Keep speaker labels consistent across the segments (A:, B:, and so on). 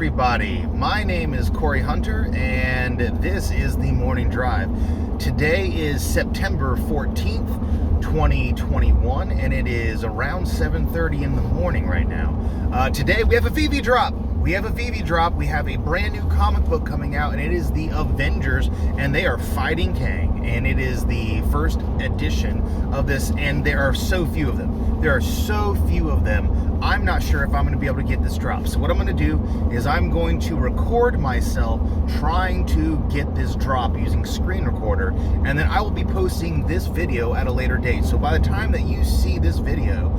A: everybody. My name is Corey Hunter, and this is the Morning Drive. Today is September 14th, 2021, and it is around 7:30 in the morning right now. Today we have a Veve drop. We have a brand new comic book coming out, and it is the Avengers, and they are fighting Kang. And it is the first edition of this, and there are so few of them. I'm not sure if I'm going to be able to get this drop. So what I'm going to do is I'm going to record myself trying to get this drop using screen recorder, and then I will be posting this video at a later date. So by the time that you see this video,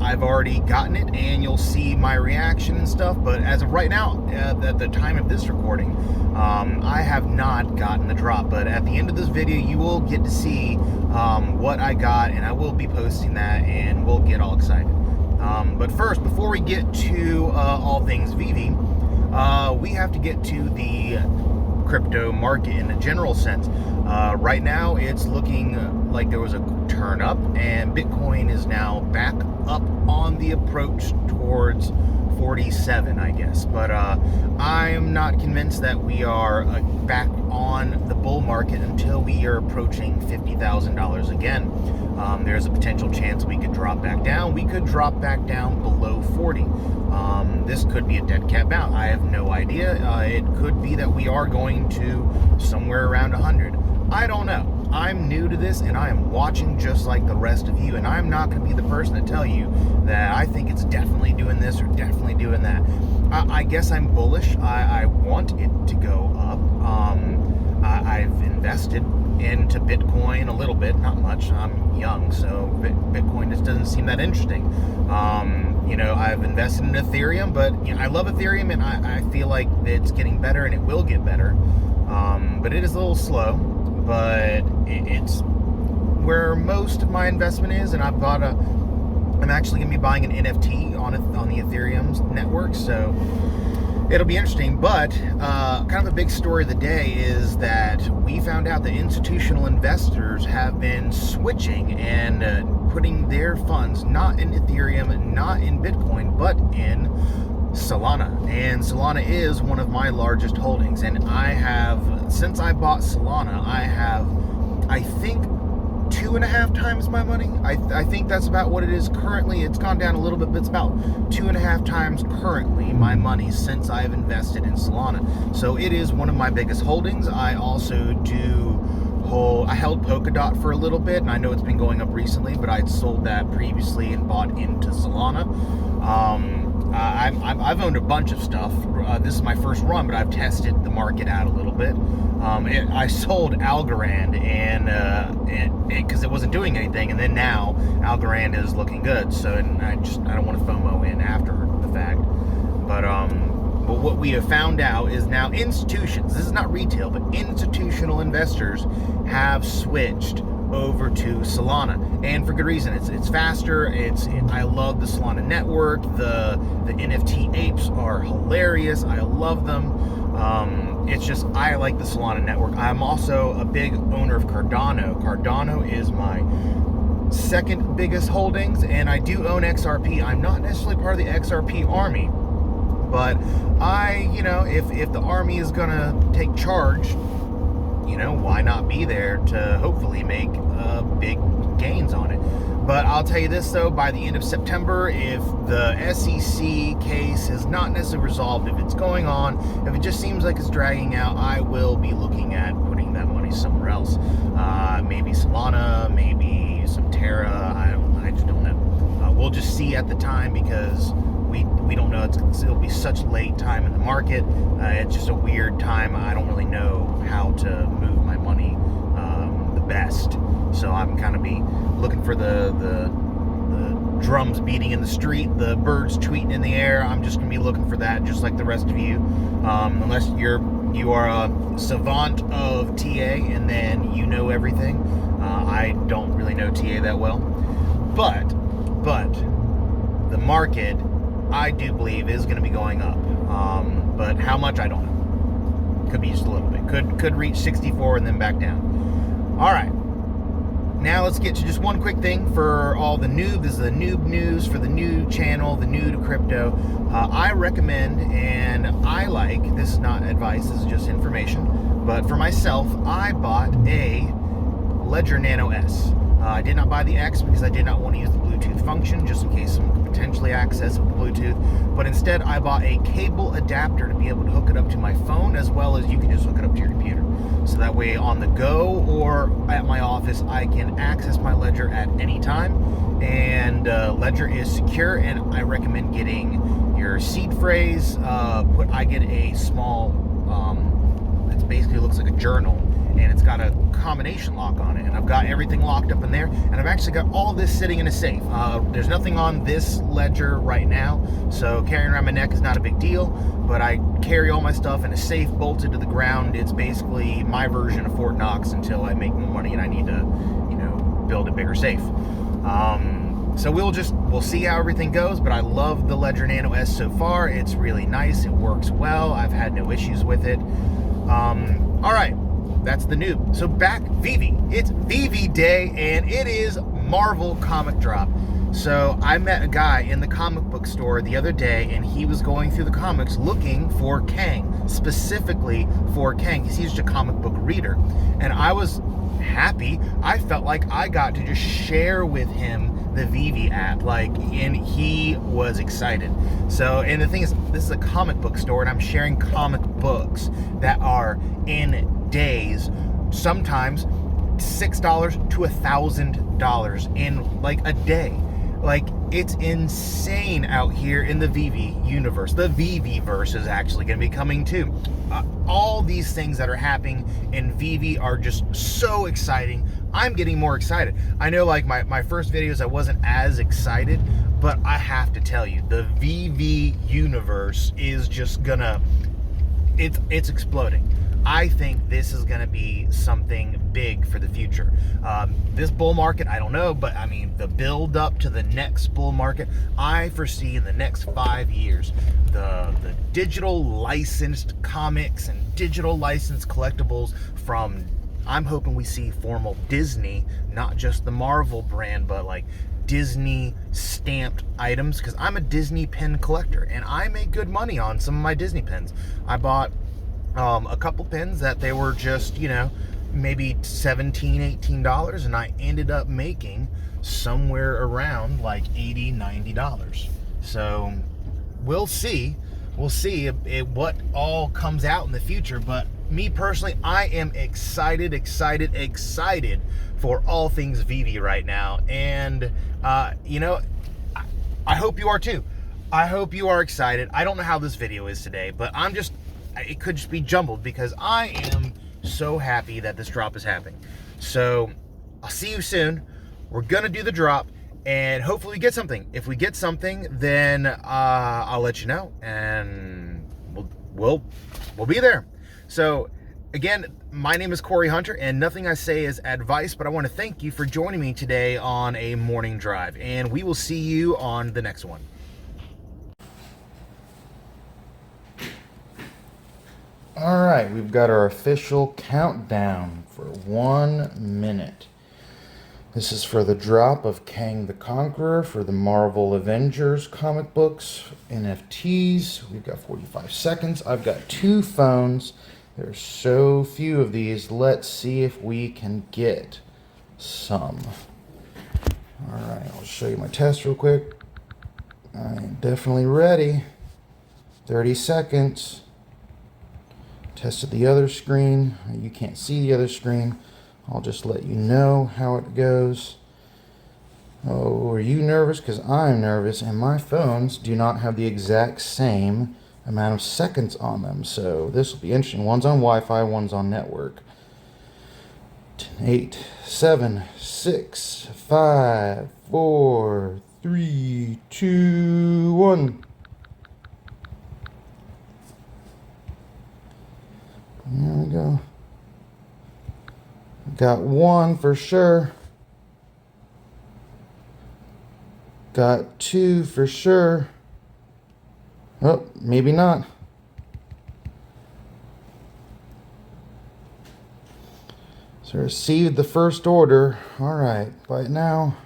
A: I've already gotten it, and you'll see my reaction and stuff. But as of right now, at the time of this recording, I have not gotten the drop. But at the end of this video, you will get to see what I got, and I will be posting that, and we'll get all excited. But first, before we get to all things Veve, we have to get to the crypto market in a general sense. Right now, it's looking like there was a turn up, and Bitcoin is now back up on the approach towards 47, I guess. But I am not convinced that we are back on the bull market until we are approaching $50,000 again. There's a potential chance we could drop back down. We could drop back down below 40. This could be a dead cat bounce. I have no idea. It could be that we are going to somewhere around 100. I don't know. I'm new to this, and I am watching just like the rest of you, and I'm not going to be the person to tell you that I think it's definitely doing this or definitely doing that. I guess I'm bullish. I want it to go up. I've invested into Bitcoin a little bit, not much. I'm young, so Bitcoin just doesn't seem that interesting. I've invested in Ethereum, but I love Ethereum, and I feel like it's getting better, and it will get better. But it is a little slow, but it's where most of my investment is, and I'm actually going to be buying an NFT on the Ethereum's network, so it'll be interesting. But kind of a big story of the day is that we found out that institutional investors have been switching and putting their funds not in Ethereum, not in Bitcoin, but in Solana. And Solana is one of my largest holdings, and since I bought Solana, I think 2.5 times my money. I think that's about what it is currently. It's gone down a little bit, but it's about 2.5 times currently my money since I've invested in Solana. So it is one of my biggest holdings. I also I held Polkadot for a little bit, and I know it's been going up recently, but I'd sold that previously and bought into Solana. I've owned a bunch of stuff. This is my first run, but I've tested the market out a little bit. I sold Algorand and because it wasn't doing anything, and then now Algorand is looking good. So I don't want to FOMO in after the fact. But what we have found out is now institutions, this is not retail, but institutional investors have switched over to Solana, and for good reason. It's faster. I love the Solana network. The NFT apes are hilarious. I love them. I like the Solana network. I'm also a big owner of Cardano. Cardano is my second biggest holdings, and I do own XRP. I'm not necessarily part of the XRP army, but if the army is gonna take charge, why not be there to hopefully make big gains on it. But I'll tell you this, though, by the end of September, if the SEC case is not necessarily resolved, if it's going on, if it just seems like it's dragging out, I will be looking at putting that money somewhere else. Maybe Solana, maybe some Terra. I just don't know. We'll just see at the time, because we don't know. It'll be such late time in the market. It's just a weird time. I don't really know how to move my money the best. So I'm kind of be looking for the drums beating in the street, the birds tweeting in the air. I'm just gonna be looking for that, just like the rest of you. Unless you are a savant of TA and then you know everything. I don't really know TA that well, but the market, I do believe, is going to be going up. But how much, I don't know. Could be just a little bit. Could reach 64 and then back down. All right. now let's get to just one quick thing for all the noob. This is the noob news for the new channel, the new to crypto. I recommend, and I like, this is not advice, this is just information, but for myself, I bought a Ledger Nano S. I did not buy the X because I did not want to use the Bluetooth function, just in case someone could potentially access it with Bluetooth. But instead, I bought a cable adapter to be able to hook it up to my phone, as well as you can just hook it up to your computer. So that way, on the go or at my office, I can access my Ledger at any time. And Ledger is secure, and I recommend getting your seed phrase. I get a small, it basically looks like a journal, and it's got a combination lock on it, and I've got everything locked up in there, and I've actually got all this sitting in a safe. There's nothing on this Ledger right now, so carrying around my neck is not a big deal, but I carry all my stuff in a safe bolted to the ground. It's basically my version of Fort Knox until I make more money and I need to, build a bigger safe. So we'll see how everything goes, but I love the Ledger Nano S so far. It's really nice, it works well, I've had no issues with it. All right. That's the noob. So back, Veve. It's Veve Day, and it is Marvel comic drop. So I met a guy in the comic book store the other day, and he was going through the comics looking for Kang, specifically for Kang, because he's just a comic book reader. And I was happy. I felt like I got to just share with him the Veve app, and he was excited. So, and the thing is, this is a comic book store, and I'm sharing comic books that are in days, sometimes $6 to $1,000 in like a day. It's insane out here in the Veve universe. The Veveverse is actually going to be coming too. All these things that are happening in Veve are just so exciting. I'm getting more excited. I know, my first videos, I wasn't as excited, but I have to tell you, the Veve universe is just gonna, it's exploding. I think this is going to be something big for the future. This bull market, I don't know, but I mean, the build up to the next bull market, I foresee in the next 5 years, the digital licensed comics and digital licensed collectibles from, I'm hoping we see formal Disney, not just the Marvel brand, but Disney stamped items, because I'm a Disney pen collector and I make good money on some of my Disney pens. I bought a couple pens that they were just, maybe $17, $18, and I ended up making somewhere around $80, $90. So we'll see what all comes out in the future. But me personally, I am excited for all things Veve right now. And I hope you are too. I hope you are excited. I don't know how this video is today, but it could just be jumbled because I am so happy that this drop is happening. So I'll see you soon. We're gonna do the drop, and hopefully we get something. If we get something, then I'll let you know, and we'll be there. So again, my name is Corey Hunter, and nothing I say is advice, but I want to thank you for joining me today on a morning drive, and we will see you on the next one. All right, we've got our official countdown for 1 minute. This is for the drop of Kang the Conqueror for the Marvel Avengers comic books, NFTs. We've got 45 seconds. I've got 2 phones. There's so few of these. Let's see if we can get some. All right, I'll show you my test real quick. I'm definitely ready. 30 seconds. Tested the other screen. You can't see the other screen. I'll just let you know how it goes. Oh, are you nervous? Because I'm nervous, and my phones do not have the exact same amount of seconds on them. So this will be interesting. One's on Wi-Fi, one's on network. 8, 7, 6, 5, 4, 3, 2, 1. There we go. Got 1 for sure. Got 2 for sure. Oh, maybe not. So received the first order. All right, but now.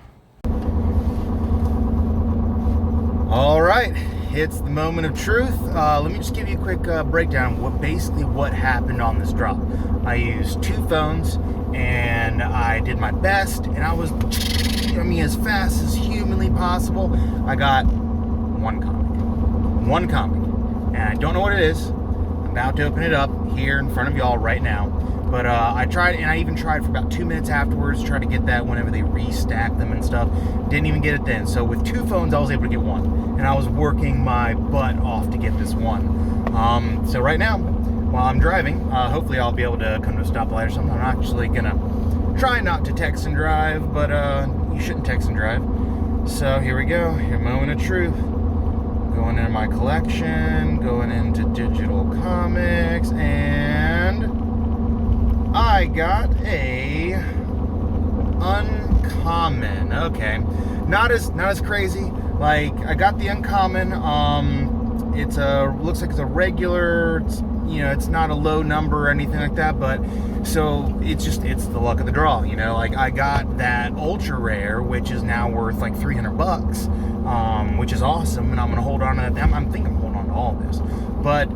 A: All right, it's the moment of truth. Let me just give you a quick breakdown of what happened on this drop. I used 2 phones and I did my best, and I was, as fast as humanly possible. I got one comic, and I don't know what it is. I'm about to open it up here in front of y'all right now. But I tried, and I even tried for about 2 minutes afterwards, try to get that whenever they restack them and stuff. Didn't even get it then. So with 2 phones, I was able to get one. And I was working my butt off to get this one. So right now, while I'm driving, hopefully I'll be able to come to a stoplight or something. I'm actually going to try not to text and drive, but you shouldn't text and drive. So here we go. Your moment of truth. Going into my collection, going into digital comics, and I got a uncommon. Okay, not as crazy. Like, I got the uncommon. It's looks like it's a regular. It's not a low number or anything like that. But so it's the luck of the draw. Like, I got that ultra rare, which is now worth like $300, which is awesome, and I'm gonna hold on to that. I'm thinking I'm holding on to all this, but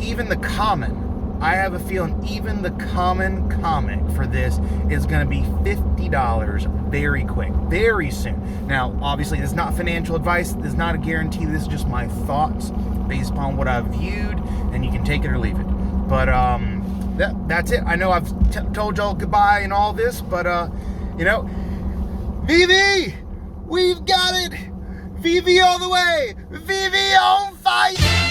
A: even the common. I have a feeling even the common comic for this is going to be $50 very quick, very soon. Now, obviously, this is not financial advice. This is not a guarantee. This is just my thoughts based upon what I've viewed, and you can take it or leave it. But that's it. I know I've told y'all goodbye and all this, but Veve, we've got it. Veve all the way. Veve on fire.